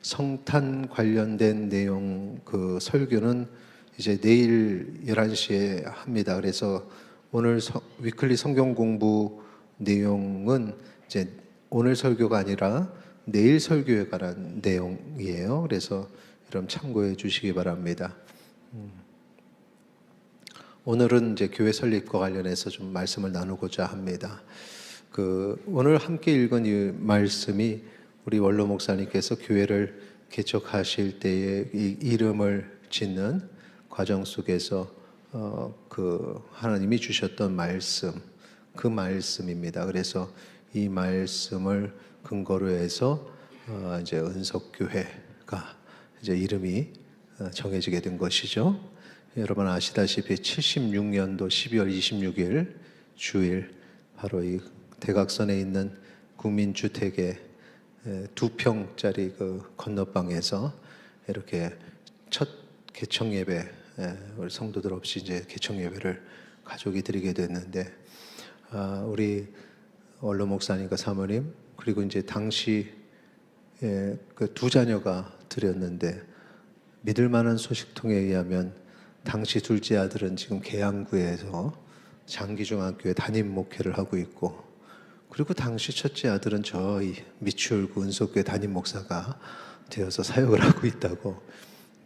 성탄 관련된 내용 그 설교는 이제 내일 11시에 합니다. 그래서 오늘 위클리 성경 공부 내용은 이제 오늘 설교가 아니라 내일 설교에 관한 내용이에요. 그래서 여러분 참고해 주시기 바랍니다. 오늘은 이제 교회 설립과 관련해서 좀 말씀을 나누고자 합니다. 오늘 함께 읽은 이 말씀이 우리 원로 목사님께서 교회를 개척하실 때에 이 이름을 짓는 과정 속에서 하나님이 주셨던 말씀, 그 말씀입니다. 그래서 이 말씀을 근거로 해서 이제 은석교회가 이제 이름이 정해지게 된 것이죠. 여러분 아시다시피 76년도 12월 26일 주일 바로 이 대각선에 있는 국민주택의 2평짜리 그 건너방에서 이렇게 첫 개청 예배, 우리 성도들 없이 이제 개청 예배를 가족이 드리게 됐는데, 우리 원로 목사님과 사모님 그리고 이제 당시 그 두 자녀가 드렸는데, 믿을 만한 소식통에 의하면 당시 둘째 아들은 지금 계양구에서 장기중학교에 담임 목회를 하고 있고, 그리고 당시 첫째 아들은 저희 미추홀구 은석교회 담임 목사가 되어서 사역을 하고 있다고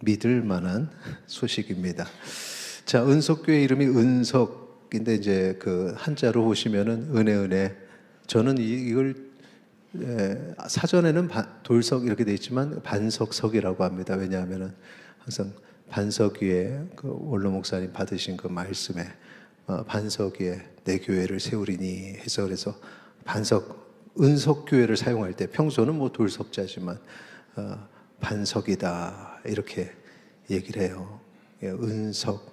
믿을 만한 소식입니다. 자, 은석교회 이름이 은석인데 이제 그 한자로 보시면은 은혜. 저는 이걸 사전에는 돌석 이렇게 돼 있지만 반석석이라고 합니다. 왜냐하면은 항상 반석 위에 그 원로 목사님 받으신 그 말씀에 반석 위에 내 교회를 세우리니 해서, 그래서 반석, 은석교회를 사용할 때 평소는 뭐 돌석자지만 반석이다 이렇게 얘기를 해요. 은석.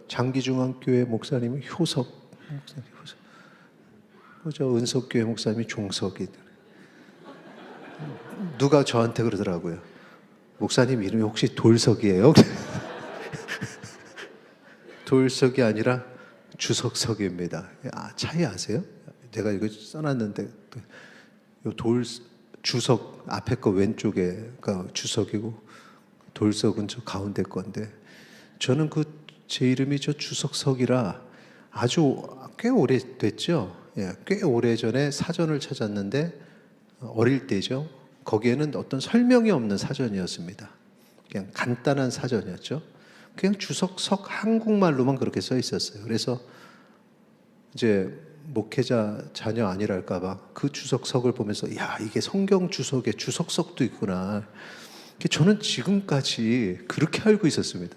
장기중앙교회 목사님은 효석 목사님, 효석. 은석교회 목사님이 종석이. 누가 저한테 그러더라고요. 목사님 이름이 혹시 돌석이에요? 돌석이 아니라 주석석입니다. 차이 아세요? 내가 이거 써놨는데 주석 앞에 거 왼쪽에가 주석이고 돌석은 저 가운데 건데, 저는 제 이름이 저 주석석이라 아주 꽤 오래됐죠. 꽤 오래전에 사전을 찾았는데, 어릴 때죠. 거기에는 어떤 설명이 없는 사전이었습니다. 그냥 간단한 사전이었죠. 그냥 주석석 한국말로만 그렇게 써 있었어요. 그래서 이제 목회자 자녀 아니랄까봐 그 주석석을 보면서 야, 이게 성경 주석에 주석석도 있구나. 저는 지금까지 그렇게 알고 있었습니다.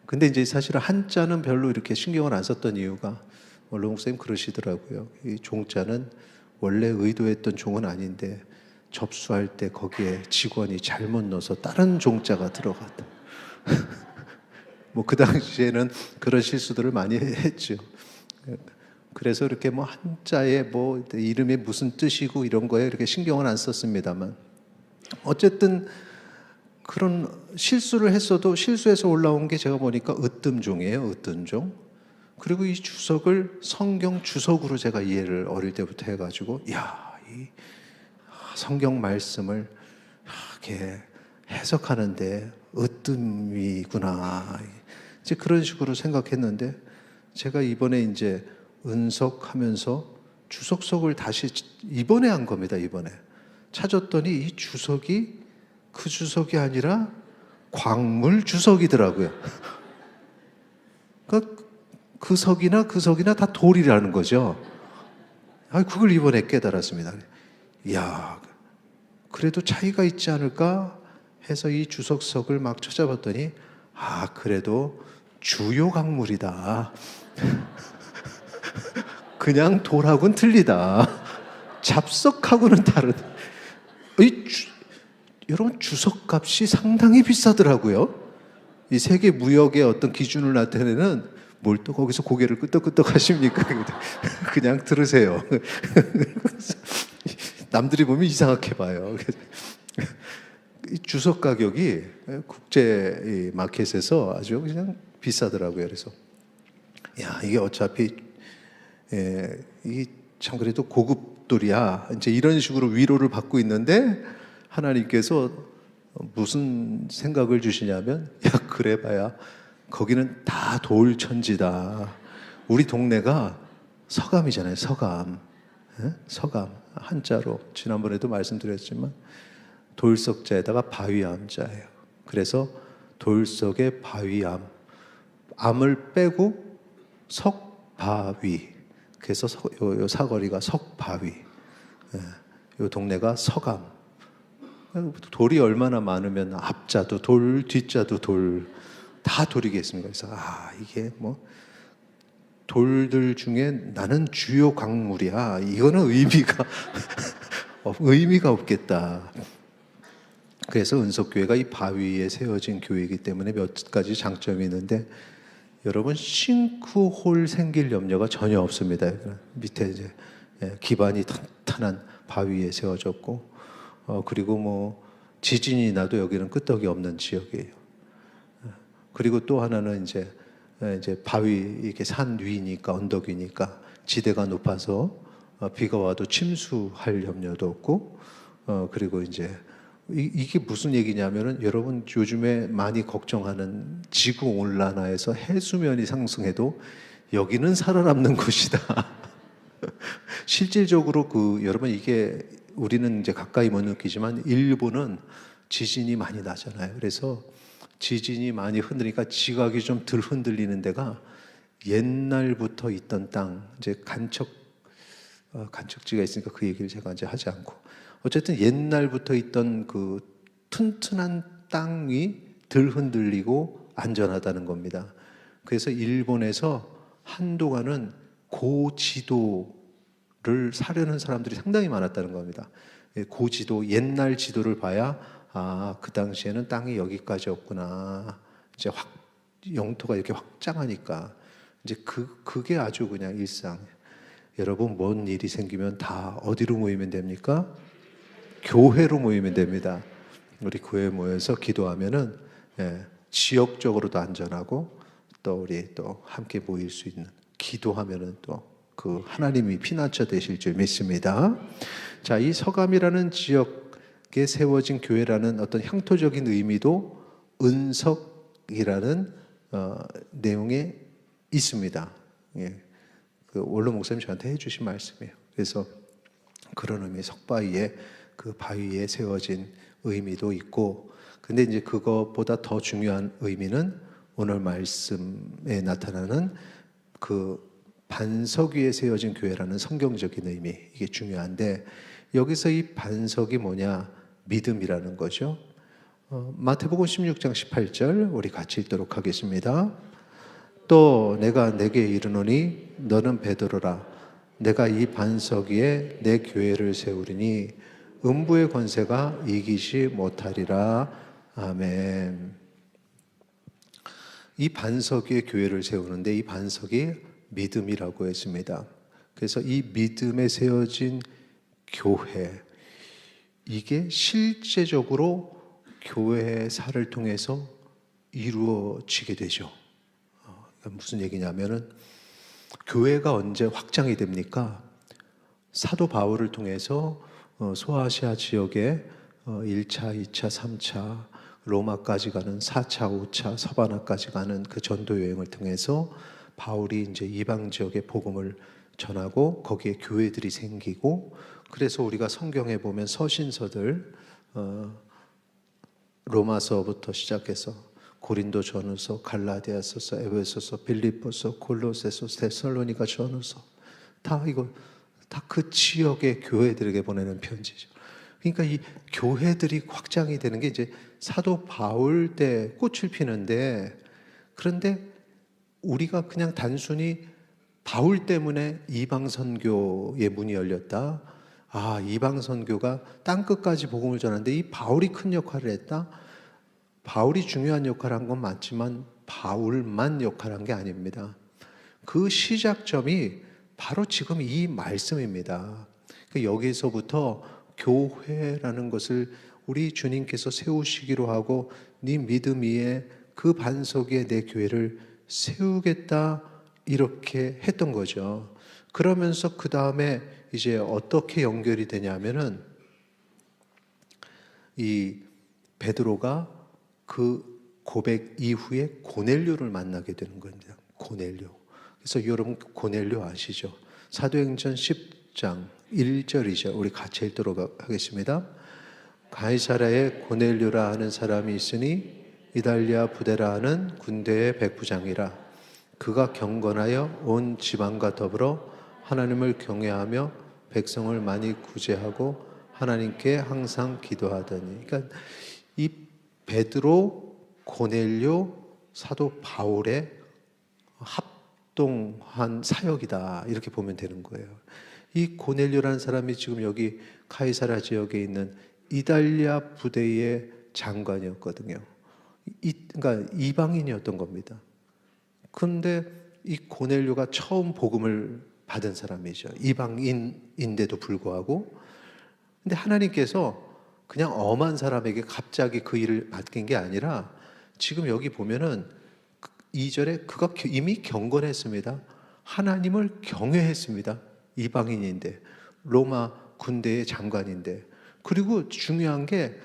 근데 이제 사실은 한자는 별로 이렇게 신경을 안 썼던 이유가, 원로 목사님 그러시더라고요. 이 종자는 원래 의도했던 종은 아닌데 접수할 때 거기에 직원이 잘못 넣어서 다른 종자가 들어갔다. 뭐 그 당시에는 그런 실수들을 많이 했죠. 그래서 이렇게 뭐 한자에 뭐 이름이 무슨 뜻이고 이런 거에 이렇게 신경을 안 썼습니다만, 어쨌든 그런 실수를 했어도 실수해서 올라온 게 제가 보니까 으뜸종이에요. 으뜸종. 그리고 이 주석을 성경 주석으로 제가 이해를 어릴 때부터 해가지고, 이 성경 말씀을 이렇게 해석하는데 으뜸이구나, 이제 그런 식으로 생각했는데, 제가 이번에 이제 은석하면서 주석석을 다시 이번에 한 겁니다. 이번에 찾았더니 이 주석이 그 주석이 아니라 광물 주석이더라고요. 그러니까 그 석이나 다 돌이라는 거죠. 그걸 이번에 깨달았습니다. 이야, 그래도 차이가 있지 않을까 해서 이 주석석을 막 찾아봤더니, 그래도 주요 광물이다. 그냥 돌하고는 틀리다. 잡석하고는 다르다. 여러분, 주석값이 상당히 비싸더라고요. 이 세계 무역의 어떤 기준을 나타내는, 뭘 또 거기서 고개를 끄덕끄덕 하십니까? 그냥 들으세요. 남들이 보면 이상하게 봐요. 주석 가격이 국제 마켓에서 아주 그냥 비싸더라고요. 그래서 이게 어차피 이게 참 그래도 고급 돌이야, 이제 이런 식으로 위로를 받고 있는데, 하나님께서 무슨 생각을 주시냐면, 야, 그래봐야 거기는 다 돌천지다. 우리 동네가 서감이잖아요. 서감. 예? 서감. 한자로 지난번에도 말씀드렸지만 돌석자에다가 바위암자예요. 그래서 돌석의 바위암, 암을 빼고 석바위. 그래서 요 사거리가 석바위. 예. 요 동네가 서감. 돌이 얼마나 많으면 앞자도 돌, 뒷자도 돌, 다 돌이겠습니까? 그래서 이게 뭐 돌들 중에 나는 주요 광물이야. 이거는 의미가 없겠다. 그래서 은석교회가 이 바위에 세워진 교회이기 때문에 몇 가지 장점이 있는데, 여러분 싱크홀 생길 염려가 전혀 없습니다. 밑에 이제 기반이 탄탄한 바위에 세워졌고, 그리고 뭐 지진이 나도 여기는 끄떡이 없는 지역이에요. 그리고 또 하나는 이제 바위, 이렇게 산 위니까, 언덕 위니까 지대가 높아서 비가 와도 침수할 염려도 없고, 그리고 이제 이게 무슨 얘기냐면은, 여러분 요즘에 많이 걱정하는 지구 온난화에서 해수면이 상승해도 여기는 살아남는 곳이다. 실질적으로 여러분, 이게 우리는 이제 가까이 못 느끼지만 일본은 지진이 많이 나잖아요. 그래서 지진이 많이 흔들리니까 지각이 좀 덜 흔들리는 데가 옛날부터 있던 땅, 이제 간척지가 있으니까 그 얘기를 제가 이제 하지 않고, 어쨌든 옛날부터 있던 그 튼튼한 땅이 덜 흔들리고 안전하다는 겁니다. 그래서 일본에서 한동안은 고지도를 사려는 사람들이 상당히 많았다는 겁니다. 고지도, 옛날 지도를 봐야 그 당시에는 땅이 여기까지였구나. 이제 영토가 이렇게 확장하니까 이제 그게 아주 그냥 일상. 여러분, 뭔 일이 생기면 다 어디로 모이면 됩니까? 교회로 모이면 됩니다. 우리 교회 모여서 기도하면은 지역적으로도 안전하고, 또 우리 또 함께 모일 수 있는, 기도하면은 또 그 하나님이 피난처 되실 줄 믿습니다. 자, 이 서감이라는 지역에 세워진 교회라는 어떤 향토적인 의미도 은석이라는 내용에 있습니다. 그 원로 목사님 저한테 해주신 말씀이에요. 그래서 그런 의미, 석바위에 그 바위에 세워진 의미도 있고, 근데 이제 그것보다 더 중요한 의미는 오늘 말씀에 나타나는 그 반석 위에 세워진 교회라는 성경적인 의미, 이게 중요한데, 여기서 이 반석이 뭐냐? 믿음이라는 거죠. 마태복음 16장 18절 우리 같이 읽도록 하겠습니다. 또 내가 내게 이르노니 너는 베드로라. 내가 이 반석 위에 내 교회를 세우리니 음부의 권세가 이기지 못하리라. 아멘. 이 반석 위에 교회를 세우는데, 이 반석이 믿음이라고 했습니다. 그래서 이 믿음에 세워진 교회, 이게 실제적으로 교회사를 통해서 이루어지게 되죠. 무슨 얘기냐면은, 교회가 언제 확장이 됩니까? 사도 바울을 통해서 소아시아 지역에 1차, 2차, 3차, 로마까지 가는 4차, 5차, 서바나까지 가는 그 전도 여행을 통해서 바울이 이제 이방 지역의 복음을 전하고 거기에 교회들이 생기고, 그래서 우리가 성경에 보면 서신서들, 로마서부터 시작해서 고린도 전후서, 갈라디아서서, 에베소서, 빌립보서, 골로새서, 데살로니가 전후서, 다 그 지역의 교회들에게 보내는 편지죠. 그러니까 이 교회들이 확장이 되는 게 이제 사도 바울 때 꽃을 피는데, 그런데 우리가 그냥 단순히 바울 때문에 이방 선교의 문이 열렸다. 이방 선교가 땅 끝까지 복음을 전하는데 이 바울이 큰 역할을 했다. 바울이 중요한 역할을 한 건 맞지만 바울만 역할을 한 게 아닙니다. 그 시작점이 바로 지금 이 말씀입니다. 여기서부터 교회라는 것을 우리 주님께서 세우시기로 하고, 네 믿음 위에 그 반석 위에 내 교회를 세우겠다, 이렇게 했던 거죠. 그러면서 그 다음에 이제 어떻게 연결이 되냐면은, 이 베드로가 그 고백 이후에 고넬료를 만나게 되는 겁니다. 고넬료. 그래서 여러분 고넬료 아시죠? 사도행전 10장 1절이죠. 우리 같이 읽도록 하겠습니다. 가이사라에 고넬료라 하는 사람이 있으니 이달리아 부대라 하는 군대의 백부장이라. 그가 경건하여 온 지방과 더불어 하나님을 경외하며 백성을 많이 구제하고 하나님께 항상 기도하더니. 그러니까 이 베드로, 고넬료, 사도 바울의 합동한 사역이다 이렇게 보면 되는 거예요. 이 고넬료라는 사람이 지금 여기 카이사라 지역에 있는 이달리아 부대의 장관이었거든요. 그러니까 이방인이었던 겁니다. 그런데 이 고넬료가 처음 복음을 받은 사람이죠. 이방인인데도 불구하고. 근데 하나님께서 그냥 엄한 사람에게 갑자기 그 일을 맡긴 게 아니라 지금 여기 보면은 2절에 그가 이미 경건했습니다. 하나님을 경외했습니다. 이방인인데, 로마 군대의 장관인데. 그리고 중요한 게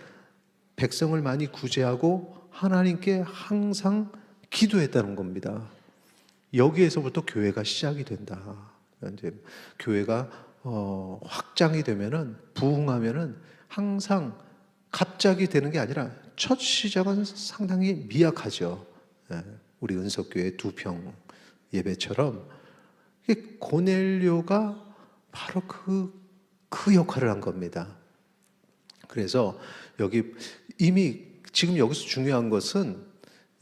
백성을 많이 구제하고 하나님께 항상 기도했다는 겁니다. 여기에서부터 교회가 시작이 된다. 이제 교회가 확장이 되면은, 부흥하면은 항상 갑자기 되는 게 아니라 첫 시작은 상당히 미약하죠. 우리 은석교회 2평 예배처럼 고넬료가 바로 그 역할을 한 겁니다. 그래서 여기 이미 지금 여기서 중요한 것은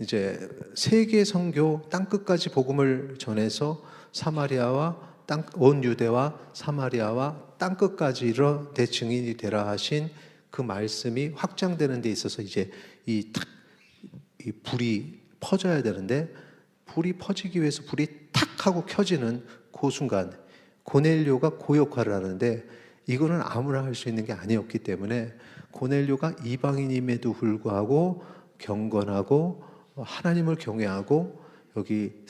이제 세계 선교 땅끝까지 복음을 전해서 사마리아와 온 유대와 사마리아와 땅끝까지 내 증인이 되라 하신 그 말씀이 확장되는 데 있어서 이제 이 불이 퍼져야 되는데, 불이 퍼지기 위해서 불이 탁 하고 켜지는 그 순간 고넬료가 그 역할을 하는데, 이거는 아무나 할 수 있는 게 아니었기 때문에 고넬료가 이방인임에도 불구하고 경건하고 하나님을 경외하고 여기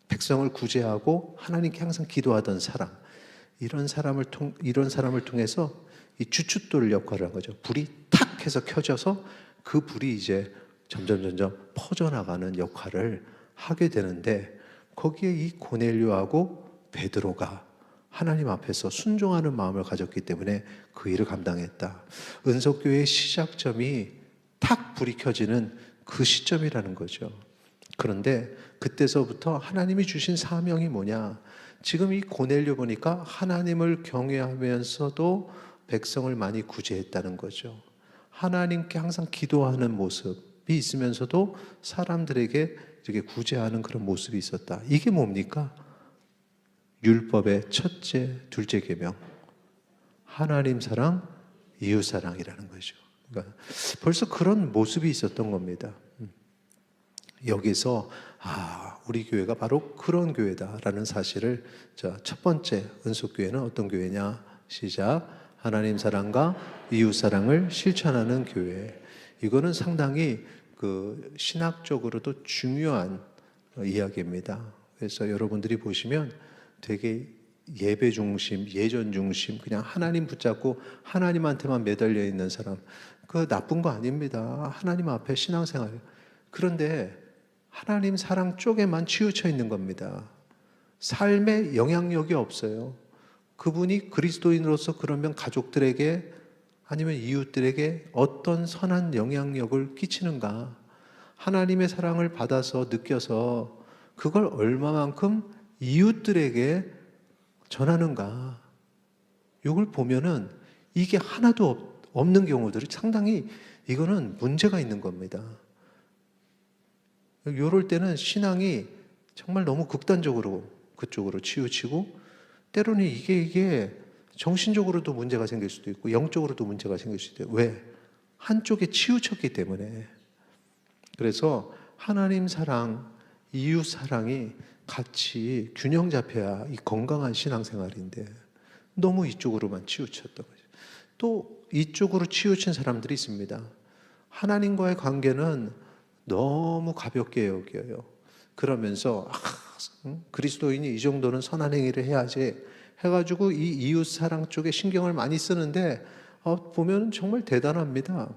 백성을 구제하고 하나님께 항상 기도하던 사람, 이런 사람을 통해서 이 주춧돌 역할을 한 거죠. 불이 탁 해서 켜져서 그 불이 이제 점점 퍼져나가는 역할을 하게 되는데, 거기에 이 고넬료하고 베드로가 하나님 앞에서 순종하는 마음을 가졌기 때문에 그 일을 감당했다. 은석교회의 시작점이 탁 불이 켜지는 그 시점이라는 거죠. 그런데 그때서부터 하나님이 주신 사명이 뭐냐? 지금 이 고넬료 보니까 하나님을 경외하면서도 백성을 많이 구제했다는 거죠. 하나님께 항상 기도하는 모습이 있으면서도 사람들에게 이렇게 구제하는 그런 모습이 있었다. 이게 뭡니까? 율법의 첫째, 둘째 계명, 하나님 사랑, 이웃 사랑이라는 거죠. 그러니까 벌써 그런 모습이 있었던 겁니다. 여기서 우리 교회가 바로 그런 교회다라는 사실을, 첫 번째 은속교회는 어떤 교회냐? 시작. 하나님 사랑과 이웃 사랑을 실천하는 교회. 이거는 상당히 그 신학적으로도 중요한 이야기입니다. 그래서 여러분들이 보시면 되게 예배 중심, 예전 중심, 그냥 하나님 붙잡고 하나님한테만 매달려 있는 사람, 그 나쁜 거 아닙니다. 하나님 앞에 신앙생활. 그런데 하나님 사랑 쪽에만 치우쳐 있는 겁니다. 삶에 영향력이 없어요. 그분이 그리스도인으로서 그러면 가족들에게 아니면 이웃들에게 어떤 선한 영향력을 끼치는가? 하나님의 사랑을 받아서 느껴서 그걸 얼마만큼 이웃들에게 전하는가? 이걸 보면은 이게 하나도 없는 경우들이 상당히, 이거는 문제가 있는 겁니다. 이럴 때는 신앙이 정말 너무 극단적으로 그쪽으로 치우치고, 때로는 이게 정신적으로도 문제가 생길 수도 있고 영적으로도 문제가 생길 수도 있어요. 왜? 한쪽에 치우쳤기 때문에. 그래서 하나님 사랑, 이웃 사랑이 같이 균형 잡혀야 이 건강한 신앙생활인데 너무 이쪽으로만 치우쳤던 거죠. 또 이쪽으로 치우친 사람들이 있습니다. 하나님과의 관계는 너무 가볍게 여겨요. 그러면서 그리스도인이 이 정도는 선한 행위를 해야지 해가지고 이 이웃 사랑 쪽에 신경을 많이 쓰는데 보면 정말 대단합니다.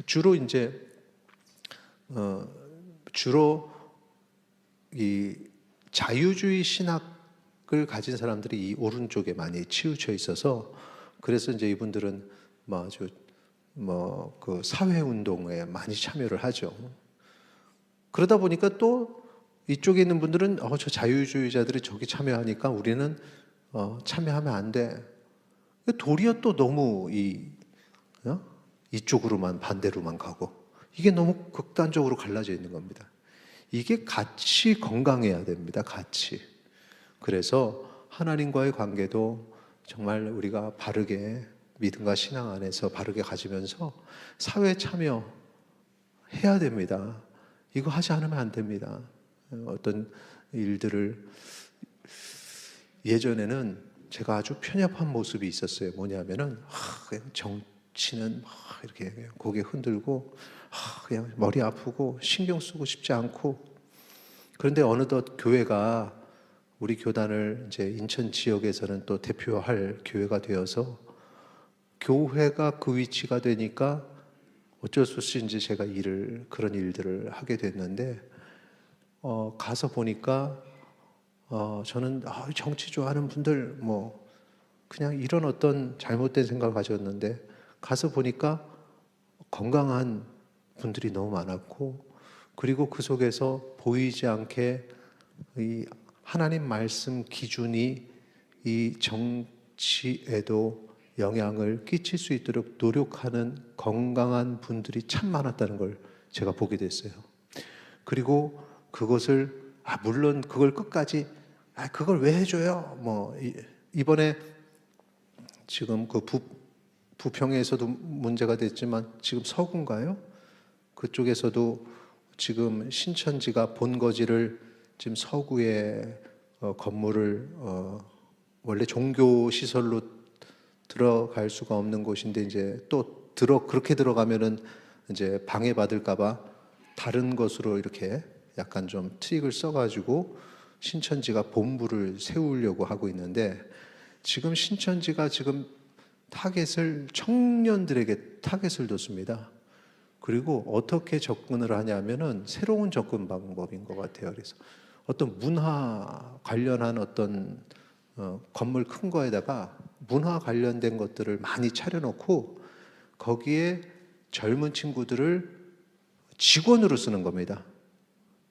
주로 이제 주로 이 자유주의 신학을 가진 사람들이 이 오른쪽에 많이 치우쳐 있어서, 그래서 이제 이분들은 뭐 아주 그 사회 운동에 많이 참여를 하죠. 그러다 보니까 또 이쪽에 있는 분들은 저 자유주의자들이 저기 참여하니까 우리는 참여하면 안 돼. 도리어 또 너무 이쪽으로만 반대로만 가고, 이게 너무 극단적으로 갈라져 있는 겁니다. 이게 같이 건강해야 됩니다. 같이. 그래서 하나님과의 관계도 정말 우리가 바르게 믿음과 신앙 안에서 바르게 가지면서 사회 참여해야 됩니다. 이거 하지 않으면 안 됩니다. 어떤 일들을, 예전에는 제가 아주 편협한 모습이 있었어요. 뭐냐면은 그냥 정치는 막 이렇게 고개 흔들고 그냥 머리 아프고 신경 쓰고 싶지 않고, 그런데 어느덧 교회가, 우리 교단을 이제 인천 지역에서는 또 대표할 교회가 되어서 교회가 그 위치가 되니까 어쩔 수 없이 이제 제가 그런 일들을 하게 됐는데, 가서 보니까 저는 정치 좋아하는 분들 뭐 그냥 이런 어떤 잘못된 생각을 가졌는데, 가서 보니까 건강한 분들이 너무 많았고, 그리고 그 속에서 보이지 않게 이 하나님 말씀 기준이 이 정치에도 영향을 끼칠 수 있도록 노력하는 건강한 분들이 참 많았다는 걸 제가 보게 됐어요. 그리고 그것을 물론 그걸 끝까지 그걸 왜 해줘요? 뭐 이번에 지금 그 부평에서도 문제가 됐지만 지금 서구인가요? 그쪽에서도 지금 신천지가 본거지를 지금 서구의 건물을 원래 종교 시설로 들어갈 수가 없는 곳인데, 이제 또 그렇게 들어가면은 이제 방해받을까봐 다른 것으로 이렇게 약간 좀 트릭을 써가지고 신천지가 본부를 세우려고 하고 있는데, 지금 신천지가 지금 청년들에게 타겟을 뒀습니다. 그리고 어떻게 접근을 하냐면은 새로운 접근 방법인 것 같아요. 그래서 어떤 문화 관련한 어떤 건물 큰 거에다가 문화 관련된 것들을 많이 차려놓고 거기에 젊은 친구들을 직원으로 쓰는 겁니다.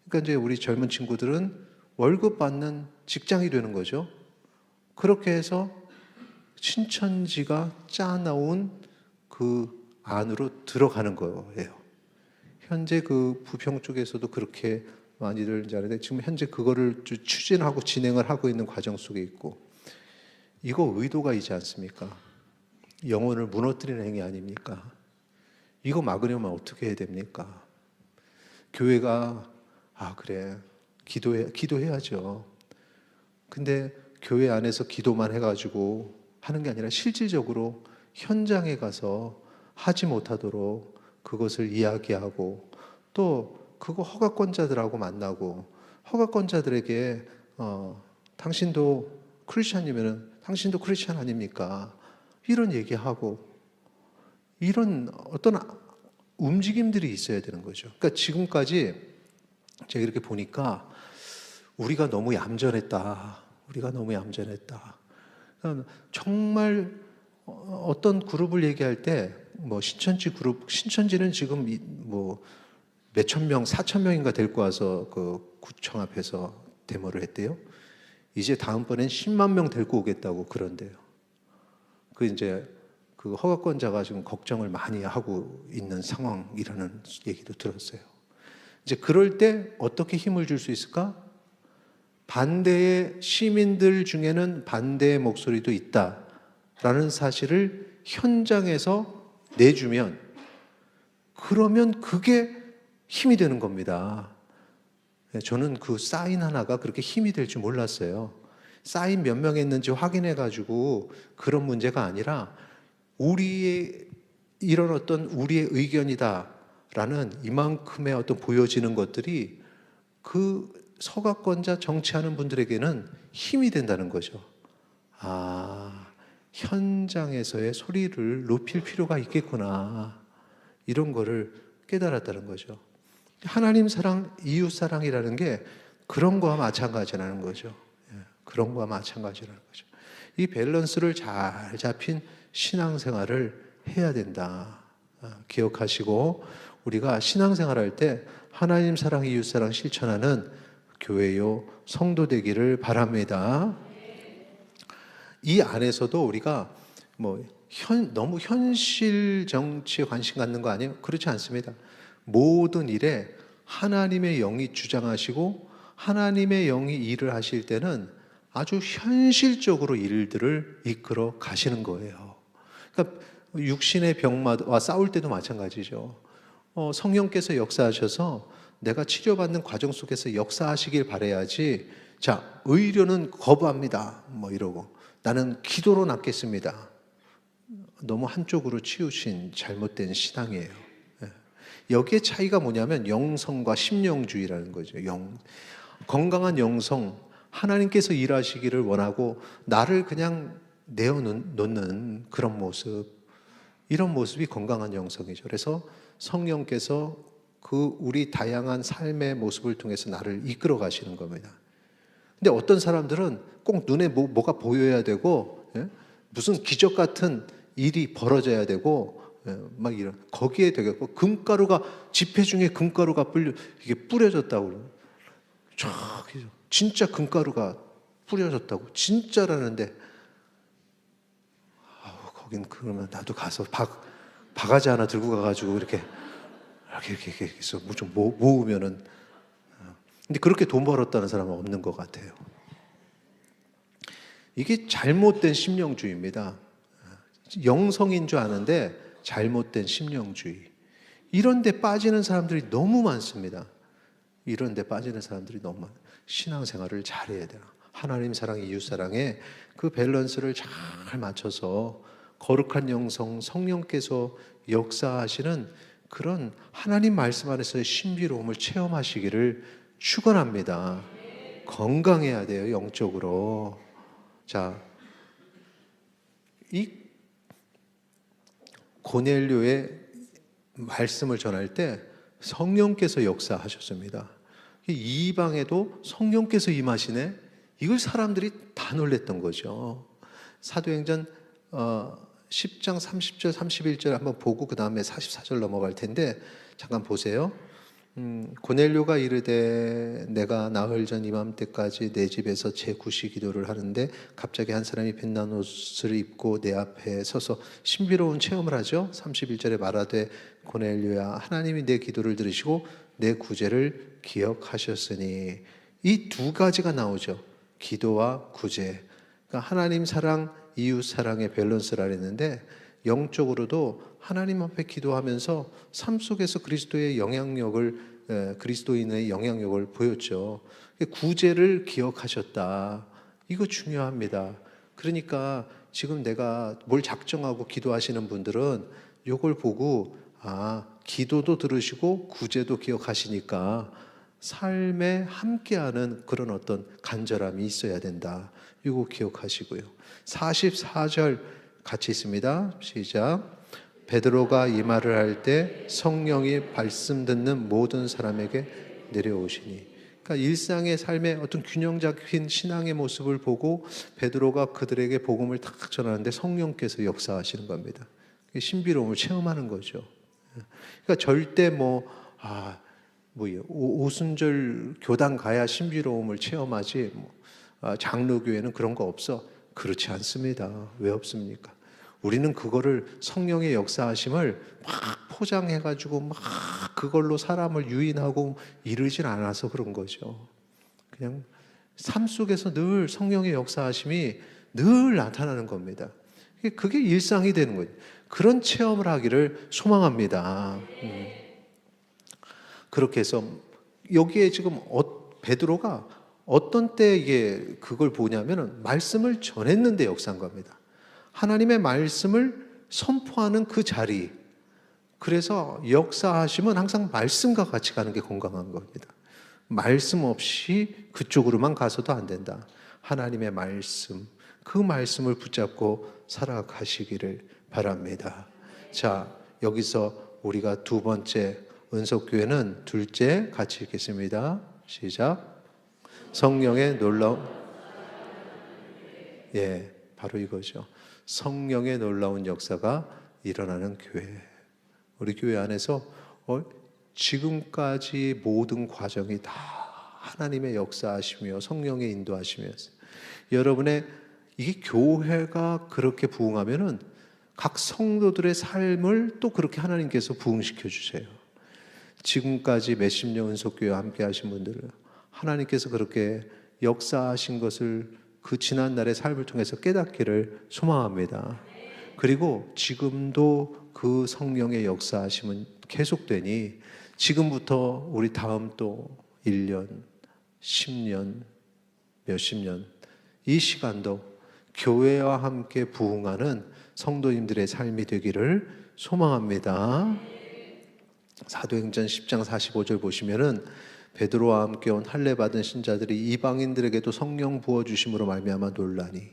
그러니까 이제 우리 젊은 친구들은 월급 받는 직장이 되는 거죠. 그렇게 해서 신천지가 짜놓은 그 안으로 들어가는 거예요. 현재 그 부평 쪽에서도 그렇게 많이들 이제 하는데, 지금 현재 그거를 추진하고 진행을 하고 있는 과정 속에 있고, 이거 의도가 있지 않습니까? 영혼을 무너뜨리는 행위 아닙니까? 이거 막으려면 어떻게 해야 됩니까? 교회가 그래 기도해야죠. 근데 교회 안에서 기도만 해가지고 하는 게 아니라 실질적으로 현장에 가서 하지 못하도록 그것을 이야기하고, 또 그거 허가권자들하고 만나고, 허가권자들에게 당신도 크리스찬이면은 당신도 크리스찬 아닙니까? 이런 얘기하고, 이런 어떤 움직임들이 있어야 되는 거죠. 그러니까 지금까지 제가 이렇게 보니까 우리가 너무 얌전했다. 그러니까 정말 어떤 그룹을 얘기할 때 뭐 신천지 그룹, 신천지는 지금 뭐 몇천 명, 4천 명인가 데리고 와서 그 구청 앞에서 데모를 했대요. 이제 다음번엔 10만 명 데리고 오겠다고 그런대요. 이제 그 허가권자가 지금 걱정을 많이 하고 있는 상황이라는 얘기도 들었어요. 이제 그럴 때 어떻게 힘을 줄 수 있을까? 반대의 시민들 중에는 반대의 목소리도 있다라는 사실을 현장에서 내주면, 그러면 그게 힘이 되는 겁니다. 저는 그 사인 하나가 그렇게 힘이 될 줄 몰랐어요. 사인 몇 명 했는지 확인해 가지고 그런 문제가 아니라 우리의 의견이다라는 이만큼의 어떤 보여지는 것들이 그 서가권자 정치하는 분들에게는 힘이 된다는 거죠. 현장에서의 소리를 높일 필요가 있겠구나, 이런 거를 깨달았다는 거죠. 하나님 사랑, 이웃 사랑이라는 게 그런 거와 마찬가지라는 거죠. 그런 거와 마찬가지라는 거죠. 이 밸런스를 잘 잡힌 신앙생활을 해야 된다, 기억하시고, 우리가 신앙생활할 때 하나님 사랑, 이웃 사랑 실천하는 교회요 성도 되기를 바랍니다. 이 안에서도 우리가 너무 현실 정치에 관심 갖는 거 아니에요? 그렇지 않습니다. 모든 일에 하나님의 영이 주장하시고 하나님의 영이 일을 하실 때는 아주 현실적으로 일들을 이끌어 가시는 거예요. 그러니까 육신의 병마와 싸울 때도 마찬가지죠. 성령께서 역사하셔서 내가 치료받는 과정 속에서 역사하시길 바라야지, 자, 의료는 거부합니다, 이러고 나는 기도로 낫겠습니다. 너무 한쪽으로 치우친 잘못된 신앙이에요. 여기에 차이가 뭐냐면 영성과 심령주의라는 거죠. 건강한 영성, 하나님께서 일하시기를 원하고 나를 그냥 내어놓는 그런 모습, 이런 모습이 건강한 영성이죠. 그래서 성령께서 우리 다양한 삶의 모습을 통해서 나를 이끌어 가시는 겁니다. 근데 어떤 사람들은 꼭 눈에 뭐가 보여야 되고, 무슨 기적 같은 일이 벌어져야 되고, 막 이런, 거기에 되겠고, 지폐 중에 금가루가 이게 뿌려졌다고, 진짜 금가루가 뿌려졌다고, 진짜라는데, 거긴 그러면 나도 가서 바가지 하나 들고 가가지고 이렇게 해서 좀 모으면은, 근데 그렇게 돈 벌었다는 사람은 없는 것 같아요. 이게 잘못된 심령주의입니다. 영성인 줄 아는데 잘못된 심령주의. 이런 데 빠지는 사람들이 너무 많습니다. 이런 데 빠지는 사람들이 너무 많아요. 신앙생활을 잘해야 돼요. 하나님 사랑, 이웃 사랑에 그 밸런스를 잘 맞춰서 거룩한 영성, 성령께서 역사하시는 그런 하나님 말씀 안에서의 신비로움을 체험하시기를 축원합니다. 건강해야 돼요, 영적으로. 자, 이 고넬료의 말씀을 전할 때 성령께서 역사하셨습니다. 이방에도 성령께서 임하시네? 이걸 사람들이 다 놀랬던 거죠. 사도행전 10장 30절 31절 한번 보고 그 다음에 44절 넘어갈 텐데 잠깐 보세요. 고넬료가 이르되 내가 나흘 전 이맘때까지 내 집에서 제9시 기도를 하는데 갑자기 한 사람이 빛난 옷을 입고 내 앞에 서서 신비로운 체험을 하죠. 31절에 말하되 고넬료야, 하나님이 내 기도를 들으시고 내 구제를 기억하셨으니, 이 두 가지가 나오죠. 기도와 구제. 그러니까 하나님 사랑, 이웃 사랑의 밸런스라 했는데, 영적으로도 하나님 앞에 기도하면서 삶 속에서 그리스도인의 영향력을 보였죠. 구제를 기억하셨다. 이거 중요합니다. 그러니까 지금 내가 뭘 작정하고 기도하시는 분들은 이걸 보고, 기도도 들으시고 구제도 기억하시니까 삶에 함께하는 그런 어떤 간절함이 있어야 된다. 이거 기억하시고요. 44절 같이 있습니다. 시작. 베드로가 이 말을 할 때 성령이 말씀 듣는 모든 사람에게 내려오시니. 그러니까 일상의 삶의 어떤 균형 잡힌 신앙의 모습을 보고 베드로가 그들에게 복음을 탁 전하는데 성령께서 역사하시는 겁니다. 신비로움을 체험하는 거죠. 그러니까 절대 오순절 교당 가야 신비로움을 체험하지, 장로교회는 그런 거 없어. 그렇지 않습니다. 왜 없습니까? 우리는 그거를, 성령의 역사하심을 막 포장해가지고 막 그걸로 사람을 유인하고 이러질 않아서 그런 거죠. 그냥 삶 속에서 늘 성령의 역사하심이 늘 나타나는 겁니다. 그게 일상이 되는 거예요. 그런 체험을 하기를 소망합니다. 그렇게 해서 여기에 지금 베드로가 어떤 때 이게 그걸 보냐면은 말씀을 전했는데 역사한 겁니다. 하나님의 말씀을 선포하는 그 자리. 그래서 역사하심은 항상 말씀과 같이 가는 게 건강한 겁니다. 말씀 없이 그쪽으로만 가서도 안 된다. 하나님의 말씀, 그 말씀을 붙잡고 살아가시기를 바랍니다. 자, 여기서 우리가 두 번째 은속교회는 둘째 같이 읽겠습니다. 시작. 성령의 놀라운, 예, 바로 이거죠. 성령의 놀라운 역사가 일어나는 교회. 우리 교회 안에서 지금까지 모든 과정이 다 하나님의 역사하시며 성령의 인도하시면서 여러분의 이게 교회가 그렇게 부흥하면은 각 성도들의 삶을 또 그렇게 하나님께서 부흥시켜 주세요. 지금까지 몇십 년 은속교회와 함께 하신 분들을 하나님께서 그렇게 역사하신 것을 그 지난날의 삶을 통해서 깨닫기를 소망합니다. 그리고 지금도 그 성령의 역사하심은 계속되니 지금부터 우리 다음 또 1년, 10년, 몇십 년 이 시간도 교회와 함께 부흥하는 성도님들의 삶이 되기를 소망합니다. 사도행전 10장 45절 보시면은 베드로와 함께 온 할례 받은 신자들이 이방인들에게도 성령 부어 주심으로 말미암아 놀라니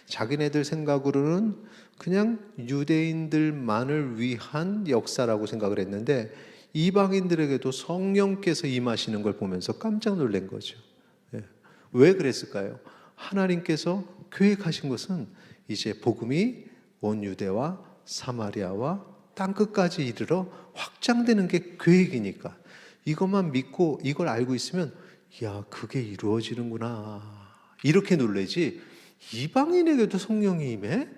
자기네들 생각으로는 그냥 유대인들만을 위한 역사라고 생각을 했는데 이방인들에게도 성령께서 임하시는 걸 보면서 깜짝 놀란 거죠. 왜 그랬을까요? 하나님께서 계획하신 것은 이제 복음이 온 유대와 사마리아와 땅끝까지 이르러 확장되는 게 계획이니까 이것만 믿고 이걸 알고 있으면 야, 그게 이루어지는구나 이렇게 놀라지 이방인에게도 성령이 임해?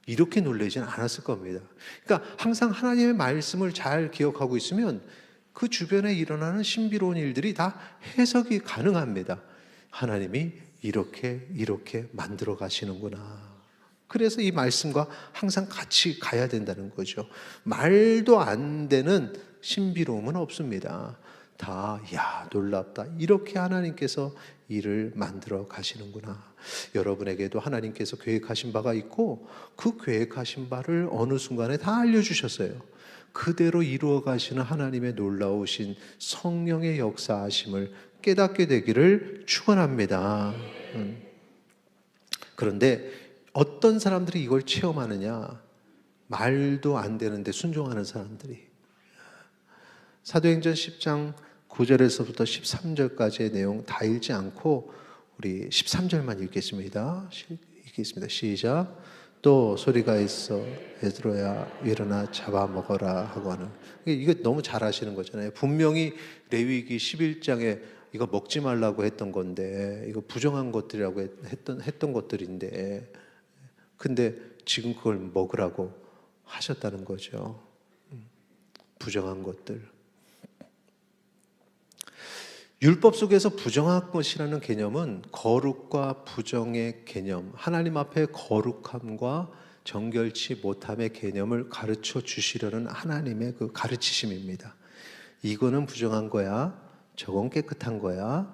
이렇게 놀라지는 않았을 겁니다. 그러니까 항상 하나님의 말씀을 잘 기억하고 있으면 그 주변에 일어나는 신비로운 일들이 다 해석이 가능합니다. 하나님이 이렇게 만들어 가시는구나. 그래서 이 말씀과 항상 같이 가야 된다는 거죠. 말도 안 되는 신비로움은 없습니다. 다, 야, 놀랍다. 이렇게 하나님께서 일을 만들어 가시는구나. 여러분에게도 하나님께서 계획하신 바가 있고 그 계획하신 바를 어느 순간에 다 알려주셨어요. 그대로 이루어 가시는 하나님의 놀라우신 성령의 역사하심을 깨닫게 되기를 축원합니다. 그런데 어떤 사람들이 이걸 체험하느냐? 말도 안 되는데 순종하는 사람들이. 사도행전 10장 9절에서부터 13절까지의 내용 다 읽지 않고 우리 13절만 읽겠습니다. 시작. 또 소리가 있어 베드로야 일어나 잡아먹어라 하고는 이거 너무 잘 아시는 거잖아요. 분명히 레위기 11장에 이거 먹지 말라고 했던 건데 이거 부정한 것들이라고 했던 것들인데 근데 지금 그걸 먹으라고 하셨다는 거죠. 부정한 것들. 율법 속에서 부정한 것이라는 개념은 거룩과 부정의 개념, 하나님 앞에 거룩함과 정결치 못함의 개념을 가르쳐 주시려는 하나님의 그 가르치심입니다. 이거는 부정한 거야, 저건 깨끗한 거야,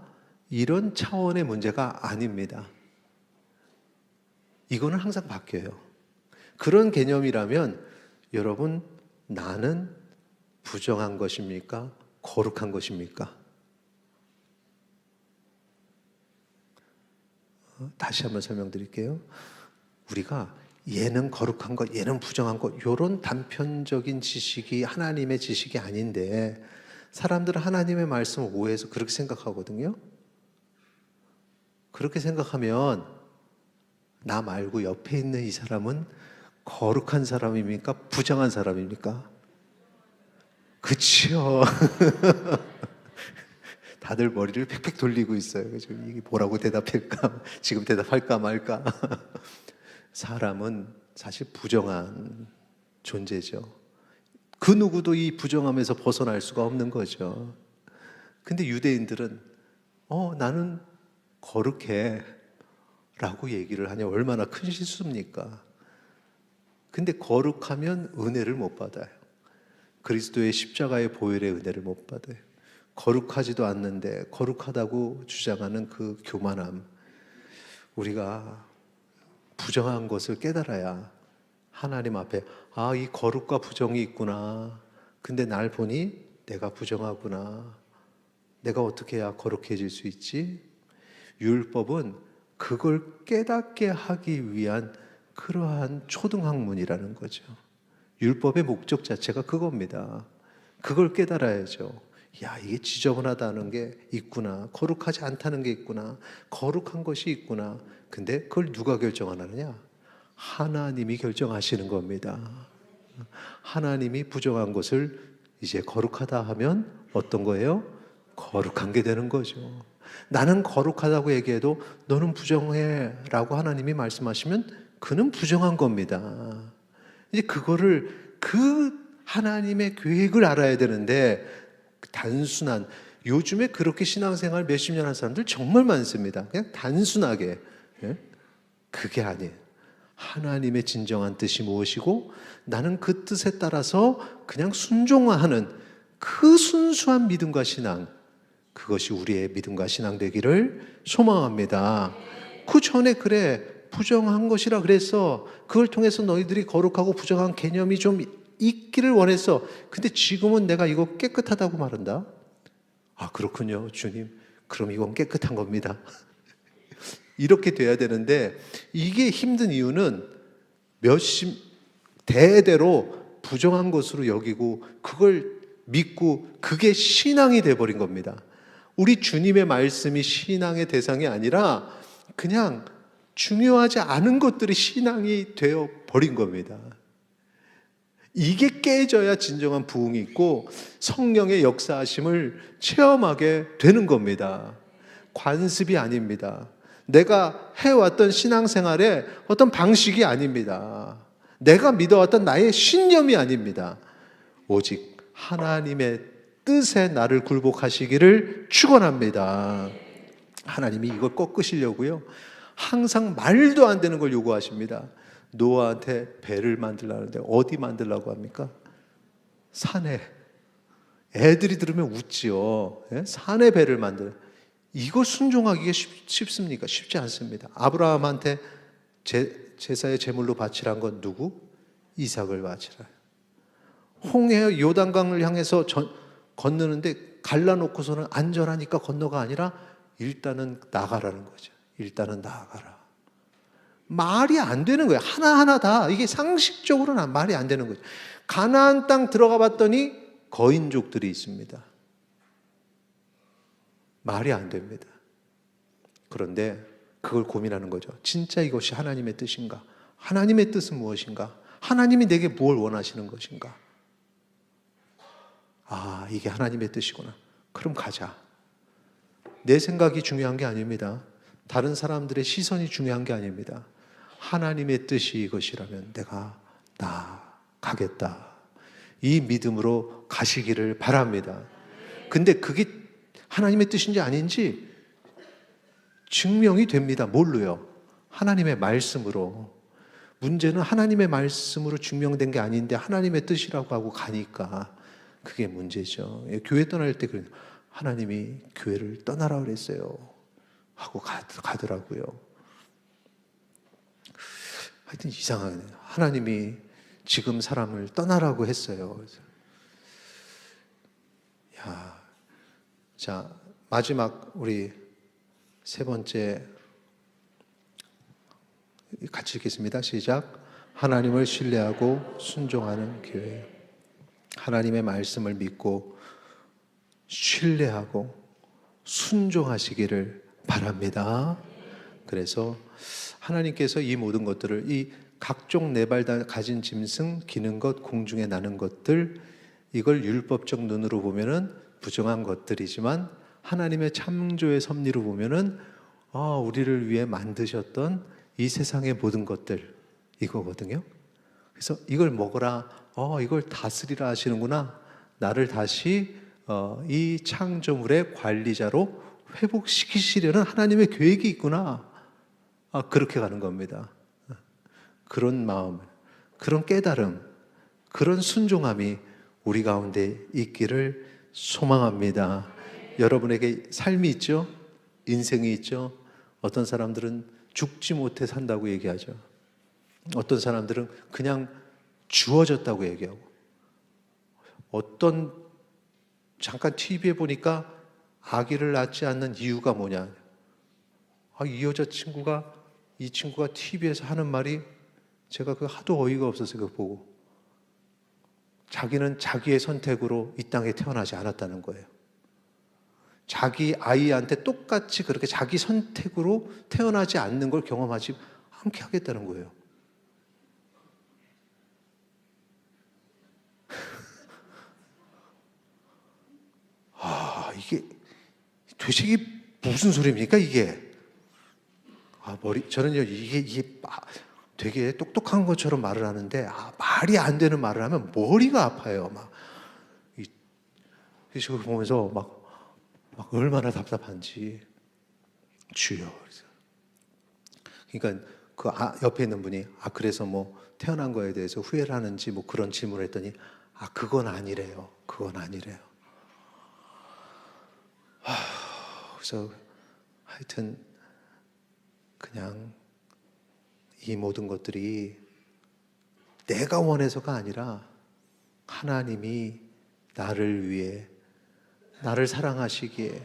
이런 차원의 문제가 아닙니다. 이거는 항상 바뀌어요. 그런 개념이라면 여러분, 나는 부정한 것입니까? 거룩한 것입니까? 다시 한번 설명드릴게요. 우리가 얘는 거룩한 것, 얘는 부정한 것, 이런 단편적인 지식이 하나님의 지식이 아닌데 사람들은 하나님의 말씀을 오해해서 그렇게 생각하거든요. 그렇게 생각하면 나 말고 옆에 있는 이 사람은 거룩한 사람입니까? 부정한 사람입니까? 그치요. 다들 머리를 팩팩 돌리고 있어요. 이게 뭐라고 대답할까? 지금 대답할까 말까? 사람은 사실 부정한 존재죠. 그 누구도 이 부정함에서 벗어날 수가 없는 거죠. 근데 유대인들은 나는 거룩해 라고 얘기를 하냐 얼마나 큰 실수입니까? 근데 거룩하면 은혜를 못 받아요. 그리스도의 십자가의 보혈의 은혜를 못 받아요. 거룩하지도 않는데 거룩하다고 주장하는 그 교만함, 우리가 부정한 것을 깨달아야 하나님 앞에 이 거룩과 부정이 있구나. 근데 날 보니 내가 부정하구나. 내가 어떻게 해야 거룩해질 수 있지? 율법은 그걸 깨닫게 하기 위한 그러한 초등학문이라는 거죠. 율법의 목적 자체가 그겁니다. 그걸 깨달아야죠. 야, 이게 지저분하다는 게 있구나. 거룩하지 않다는 게 있구나. 거룩한 것이 있구나. 근데 그걸 누가 결정하느냐? 하나님이 결정하시는 겁니다. 하나님이 부정한 것을 이제 거룩하다 하면 어떤 거예요? 거룩한 게 되는 거죠. 나는 거룩하다고 얘기해도 너는 부정해 라고 하나님이 말씀하시면 그는 부정한 겁니다. 이제 그거를 그 하나님의 계획을 알아야 되는데 단순한 요즘에 그렇게 신앙생활 몇십 년 한 사람들 정말 많습니다. 그냥 단순하게 그게 아니에요. 하나님의 진정한 뜻이 무엇이고 나는 그 뜻에 따라서 그냥 순종하는 그 순수한 믿음과 신앙, 그것이 우리의 믿음과 신앙 되기를 소망합니다. 그 전에 그래 부정한 것이라 그래서 그걸 통해서 너희들이 거룩하고 부정한 개념이 좀 있기를 원했어. 근데 지금은 내가 이거 깨끗하다고 말한다. 아, 그렇군요, 주님. 그럼 이건 깨끗한 겁니다. 이렇게 돼야 되는데 이게 힘든 이유는 대대로 부정한 것으로 여기고 그걸 믿고 그게 신앙이 돼버린 겁니다. 우리 주님의 말씀이 신앙의 대상이 아니라 그냥 중요하지 않은 것들이 신앙이 되어 버린 겁니다. 이게 깨져야 진정한 부흥이 있고 성령의 역사하심을 체험하게 되는 겁니다. 관습이 아닙니다. 내가 해왔던 신앙생활의 어떤 방식이 아닙니다. 내가 믿어왔던 나의 신념이 아닙니다. 오직 하나님의 뜻에 나를 굴복하시기를 축원합니다. 하나님이 이걸 꺾으시려고요. 항상 말도 안 되는 걸 요구하십니다. 노아한테 배를 만들라는데 어디 만들라고 합니까? 산에. 애들이 들으면 웃지요. 산에 배를 만들어. 이걸 순종하기가 쉽습니까? 쉽지 않습니다. 아브라함한테 제사의 제물로 바치란 건 누구? 이삭을 바치라. 홍해 요단강을 향해서 건너는데 갈라놓고서는 안전하니까 건너가 아니라 일단은 나가라는 거죠. 일단은 나가라. 말이 안 되는 거예요. 하나하나 다 이게 상식적으로는 말이 안 되는 거죠. 가나안 땅 들어가 봤더니 거인족들이 있습니다. 말이 안 됩니다. 그런데 그걸 고민하는 거죠. 진짜 이것이 하나님의 뜻인가? 하나님의 뜻은 무엇인가? 하나님이 내게 뭘 원하시는 것인가? 아, 이게 하나님의 뜻이구나. 그럼 가자. 내 생각이 중요한 게 아닙니다. 다른 사람들의 시선이 중요한 게 아닙니다. 하나님의 뜻이 이것이라면 내가 가겠다. 이 믿음으로 가시기를 바랍니다. 근데 그게 하나님의 뜻인지 아닌지 증명이 됩니다. 뭘로요? 하나님의 말씀으로. 문제는 하나님의 말씀으로 증명된 게 아닌데 하나님의 뜻이라고 하고 가니까 그게 문제죠. 교회 떠날 때 하나님이 교회를 떠나라 그랬어요 하고 가더라고요. 하여튼 이상하네. 하나님이 지금 사람을 떠나라고 했어요. 야, 자, 마지막 우리 세 번째 같이 읽겠습니다. 시작. 하나님을 신뢰하고 순종하는 교회. 하나님의 말씀을 믿고 신뢰하고 순종하시기를 바랍니다. 그래서 하나님께서 이 모든 것들을 이 각종 네 발 다 가진 짐승, 기는 것, 공중에 나는 것들 이걸 율법적 눈으로 보면은 부정한 것들이지만 하나님의 창조의 섭리로 보면은 우리를 위해 만드셨던 이 세상의 모든 것들 이거거든요. 그래서 이걸 먹어라, 이걸 다스리라 하시는구나. 나를 다시 이 창조물의 관리자로 회복시키시려는 하나님의 계획이 있구나. 그렇게 가는 겁니다. 그런 마음, 그런 깨달음, 그런 순종함이 우리 가운데 있기를 소망합니다. 여러분에게 삶이 있죠? 인생이 있죠? 어떤 사람들은 죽지 못해 산다고 얘기하죠. 어떤 사람들은 그냥 주어졌다고 얘기하고, 어떤 잠깐 TV에 보니까 아기를 낳지 않는 이유가 뭐냐? 이 여자친구가 이 친구가 TV에서 하는 말이 제가 그 하도 어이가 없어서 그거 보고 자기는 자기의 선택으로 이 땅에 태어나지 않았다는 거예요. 자기 아이한테 똑같이 그렇게 자기 선택으로 태어나지 않는 걸 경험하지 않게 하겠다는 거예요. 이게 도대체 이게 무슨 소리입니까 이게? 저는요 이게 되게 똑똑한 것처럼 말을 하는데 말이 안 되는 말을 하면 머리가 아파요. 그래서 보면서 막 얼마나 답답한지 주여. 그러니까 그 옆에 있는 분이 그래서 뭐 태어난 거에 대해서 후회를 하는지 뭐 그런 질문을 했더니 그건 아니래요. 그건 아니래요. 그래서 하여튼 그냥 이 모든 것들이 내가 원해서가 아니라 하나님이 나를 위해 나를 사랑하시기에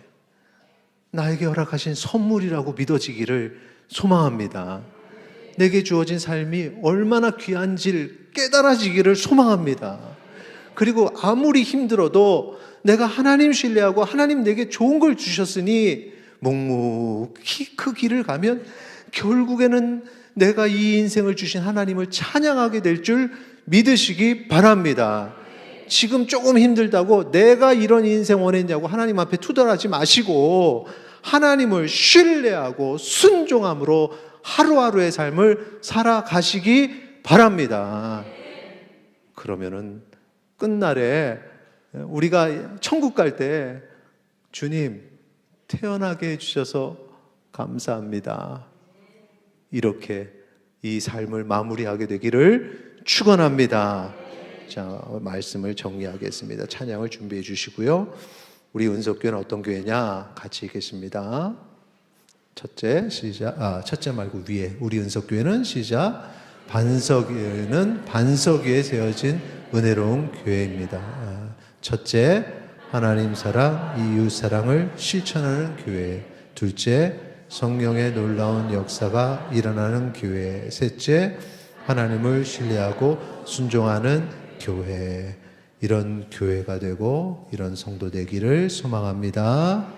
나에게 허락하신 선물이라고 믿어지기를 소망합니다. 내게 주어진 삶이 얼마나 귀한지를 깨달아지기를 소망합니다. 그리고 아무리 힘들어도 내가 하나님 신뢰하고 하나님 내게 좋은 걸 주셨으니 묵묵히 그 길을 가면 결국에는 내가 이 인생을 주신 하나님을 찬양하게 될 줄 믿으시기 바랍니다. 지금 조금 힘들다고 내가 이런 인생 원했냐고 하나님 앞에 투덜하지 마시고 하나님을 신뢰하고 순종함으로 하루하루의 삶을 살아가시기 바랍니다. 그러면은 끝날에 우리가 천국 갈 때 주님 태어나게 해주셔서 감사합니다. 이렇게 이 삶을 마무리하게 되기를 축원합니다. 자, 말씀을 정리하겠습니다. 찬양을 준비해 주시고요. 우리 은석교회는 어떤 교회냐? 같이 읽겠습니다. 첫째, 시작. 첫째 말고 위에. 우리 은석교회는 시작. 반석교회는 반석 위에 세워진 은혜로운 교회입니다. 첫째, 하나님 사랑, 이웃 사랑을 실천하는 교회. 둘째, 성령의 놀라운 역사가 일어나는 교회. 셋째, 하나님을 신뢰하고 순종하는 교회. 이런 교회가 되고 이런 성도 되기를 소망합니다.